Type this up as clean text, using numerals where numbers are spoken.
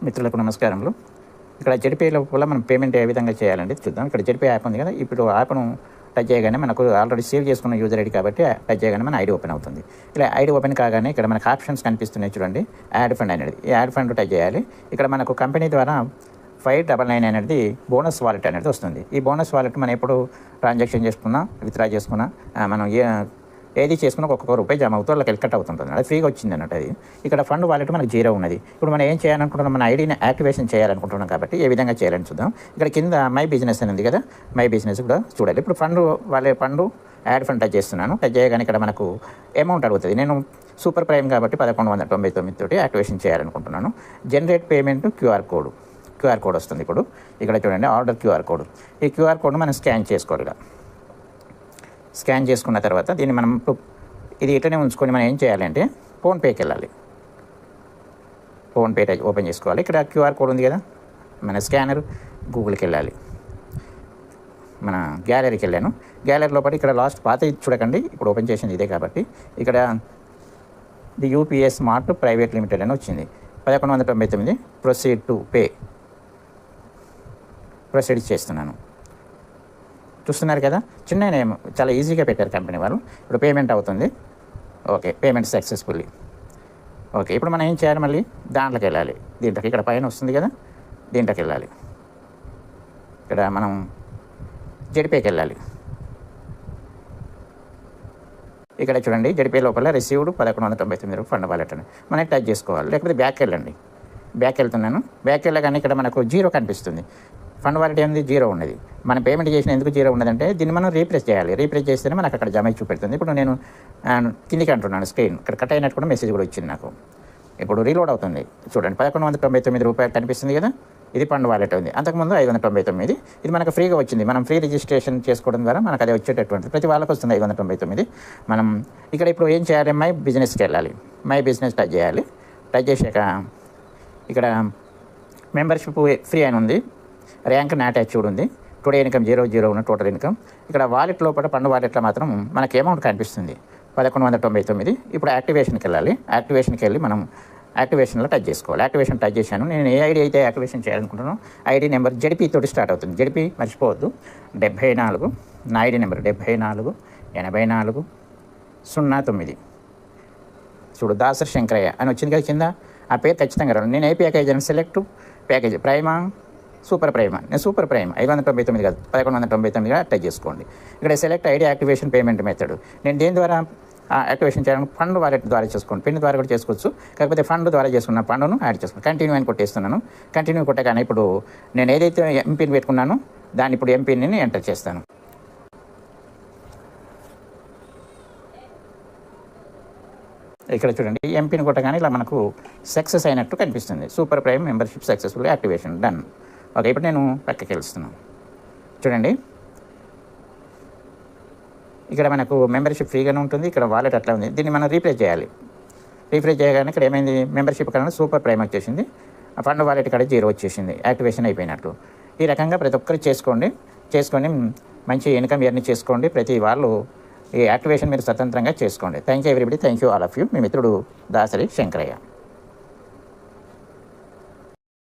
మిత్రులకు నమస్కారములు. ఇక్కడ జెడ్పీ లోపల మనం పేమెంట్ ఏ విధంగా చేయాలండి చూద్దాం. ఇక్కడ జెడ్పీ యాప్ ఉంది కదా, ఇప్పుడు యాప్ను టచ్ చేయగానే మనకు ఆల్రెడీ సేవ్ చేసుకున్న యూజర్ ఐడి కాబట్టి టచ్ చేయగానే మన ఐడి ఓపెన్ అవుతుంది. ఇలా ఐడి ఓపెన్ కాగానే ఇక్కడ మనకు ఆప్షన్స్ కనిపిస్తున్నాయి చూడండి, యాడ్ ఫండ్ అనేది. ఈ యాడ్ ఫండ్ టచ్ చేయాలి. ఇక్కడ మనకు కంపెనీ ద్వారా 599 అనేది బోనస్ వాలెట్ అనేది వస్తుంది. ఈ బోనస్ వాలెట్ మనం ఎప్పుడు ట్రాన్సాక్షన్ చేసుకున్నా, విత్డ్రా చేసుకున్నా, మనం ఏది చేసుకున్నా ఒక్కొక్క రూపాయి జమ అవుతూ వాళ్ళకి కట్ అవుతుంటుంది. అది ఫ్రీగా వచ్చింది అన్నట్టు. అది ఇక్కడ ఫండ్ వాలెట్ మనకు 0 ఉన్నది. ఇప్పుడు మనం ఏం చేయాలనుకుంటున్నాం, మన ఐడిని యాక్టివేషన్ చేయాలనుకుంటున్నాం కాబట్టి ఏ విధంగా చేయాలని చూద్దాం. ఇక్కడ కింద మై బిజినెస్ అని ఉంది కదా, మై బిజినెస్ కూడా చూడాలి. ఇప్పుడు ఫండ్ యాడ్ ఫండ్ టచ్ చేస్తున్నాను. టచ్ చేయగానే ఇక్కడ మనకు అమౌంట్ అడుగుతుంది. నేను సూపర్ ప్రైమ్ కాబట్టి 1199 తోటి యాక్టివేషన్ చేయాలనుకుంటున్నాను. జనరేట్ పేమెంట్ క్యూఆర్ కోడ్ వస్తుంది. ఇప్పుడు ఇక్కడ చూడండి, ఆర్డర్ క్యూఆర్ కోడ్. ఈ క్యూఆర్ కోడ్ను మనం స్కాన్ చేసుకోవాలి. ఇలా స్కాన్ చేసుకున్న తర్వాత దీన్ని మనం ఇది ఇట్లనే ఉంచుకొని మనం ఏం చేయాలంటే ఫోన్పేకి వెళ్ళాలి. ఫోన్పే ఓపెన్ చేసుకోవాలి. ఇక్కడ క్యూఆర్ కోడ్ ఉంది కదా, మన స్కానర్ గూగుల్కి వెళ్ళాలి. మన గ్యాలరీకి వెళ్ళాను. గ్యాలరీ లోపల ఇక్కడ లాస్ట్ పాత చూడకండి, ఇప్పుడు ఓపెన్ చేసింది ఇదే కాబట్టి ఇక్కడ the UPS smart private limited అని వచ్చింది. 1199 ప్రొసీడ్ టు పే. ప్రొసీడ్ చేస్తున్నాను. చూస్తున్నారు కదా, చిన్న నేమ్, చాలా ఈజీగా పెట్టారు కంపెనీ వాళ్ళు. ఇప్పుడు పేమెంట్ అవుతుంది. Okay, payment successfully. ఓకే, ఇప్పుడు మనం ఏం చేయాలి, మళ్ళీ దాంట్లోకి వెళ్ళాలి. దీంట్లోకి ఇక్కడ పైన వస్తుంది కదా, దీంట్లోకి వెళ్ళాలి. ఇక్కడ మనం జెడ్పీకి వెళ్ళాలి. ఇక్కడ చూడండి, జెడ్పీ లోపల రిసీవ్డ్ 1199 ఫండ్ వాలెట్ అని మనం టచ్ చేసుకోవాలి. లేకపోతే బ్యాక్ వెళ్ళండి. బ్యాక్ వెళ్తున్నాను. బ్యాక్ వెళ్ళగానే ఇక్కడ మనకు 0 కనిపిస్తుంది. ఫండ్ వాలెట్ ఏంది, 0 ఉన్నది. మనం పేమెంట్ చేసిన ఎందుకు 0 ఉన్నదంటే దీన్ని మనం రీప్రెస్ చేయాలి. రీప్రెస్ చేస్తేనే మనకు అక్కడ జమ చూపెడుతుంది. ఇప్పుడు నేను కిందికి అంటున్నాను, స్క్రీన్ ఇక్కడ కట్ అయినట్టు కూడా మెసేజ్ కూడా వచ్చింది నాకు. ఇప్పుడు రీలోడ్ అవుతుంది. చూడండి, 1199 రూపాయలు కనిపిస్తుంది కదా, ఇది ఫండ్ వాలెట్ ఉంది. అంతకుముందు 599. ఇది మనకు ఫ్రీగా వచ్చింది. మనం ఫ్రీ రిజిస్ట్రేషన్ చేసుకోవడం ద్వారా మనకు అది వచ్చేటటువంటిది. ప్రతి వాళ్ళకి వస్తుంది 599. మనం ఇక్కడ ఇప్పుడు ఏం చేయాలి, మై బిజినెస్కి వెళ్ళాలి. మై బిజినెస్ టచ్ చేయాలి. టచ్ చేశాక ఇక్కడ మెంబర్షిప్ ఫ్రీ అని ఉంది. ర్యాంక్ నాట్ అచీవ్డ్ ఉంది. టుడే ఇన్కమ్ 0 ఉన్న టోటల్ ఇన్కమ్. ఇక్కడ వాలెట్ లోపల ఫండ్ వాలెట్లో మాత్రం మనకి అమౌంట్ కనిపిస్తుంది 1199. ఇప్పుడు యాక్టివేషన్కి వెళ్ళాలి. యాక్టివేషన్కి వెళ్ళి మనం యాక్టివేషన్లో టచ్ చేసుకోవాలి. యాక్టివేషన్ టచ్ చేశాను. నేను ఏ ఐడి అయితే యాక్టివేషన్ చేయాలనుకుంటున్నాను ఐడి నెంబర్ జెడ్పీ తోటి స్టార్ట్ అవుతుంది. జెడ్పీ మర్చిపోవద్దు. 74, నా ఐడి నెంబర్ 74 84 09. చూడు, దాసరి శంకరయ్య అని వచ్చింది కదా కింద, ఆ పేరు ఖచ్చితంగా రావాలి. నేను ఏ ప్యాకేజ్ అని select package, prima super prima, నేను సూపర్ ప్రైమ్ 599 కాదు 1199గా టచ్ చేసుకోండి. ఇక్కడ select ID activation payment method. నేను దేని ద్వారా యాక్టివేషన్ చేయాలని, ఫండ్ వాలెట్ ద్వారా చేసుకోండి. పిన్ ద్వారా కూడా చేసుకోవచ్చు, కాకపోతే ఫండ్ ద్వారా చేసుకున్న ఫండ్ను యాడ్ చేసుకోండి. కంటిన్యూ అని కొట్టేస్తున్నాను. కంటిన్యూ కొట్టగానే ఇప్పుడు నేను ఏదైతే ఎంపిన్ పెట్టుకున్నానో దాన్ని ఇప్పుడు ఎంపిన్ని ఎంటర్ చేస్తాను. ఇక్కడ చూడండి, ఎంపిన్ కొట్టగానే ఇలా మనకు సక్సెస్ అయినట్టు కనిపిస్తుంది. Super prime membership successful activation done. Okay, ఇప్పుడు నేను పక్కకి వెళ్తున్నాను. చూడండి, ఇక్కడ మనకు మెంబర్షిప్ ఫ్రీగానే ఉంటుంది. ఇక్కడ వాలెట్ అట్లా ఉంది. దీన్ని మనం రీప్లేస్ చేయాలి. రీప్లేస్ చేయగానే ఇక్కడ ఏమైంది, మెంబర్షిప్ కన్నా సూపర్ ప్రైమ్ వచ్చేసింది. ఫండ్ వాలెట్ ఇక్కడ 0 వచ్చేసింది. యాక్టివేషన్ అయిపోయినట్లు. ఈ రకంగా ప్రతి ఒక్కరు చేసుకొని మంచి ఇన్కమ్ ఎర్న్ చేసుకోండి. ప్రతి వాళ్ళు ఈ యాక్టివేషన్ మీరు స్వతంత్రంగా చేసుకోండి. Thank you everybody. Thank you all of you. మీ మిత్రుడు దాసరి శంకరయ్య.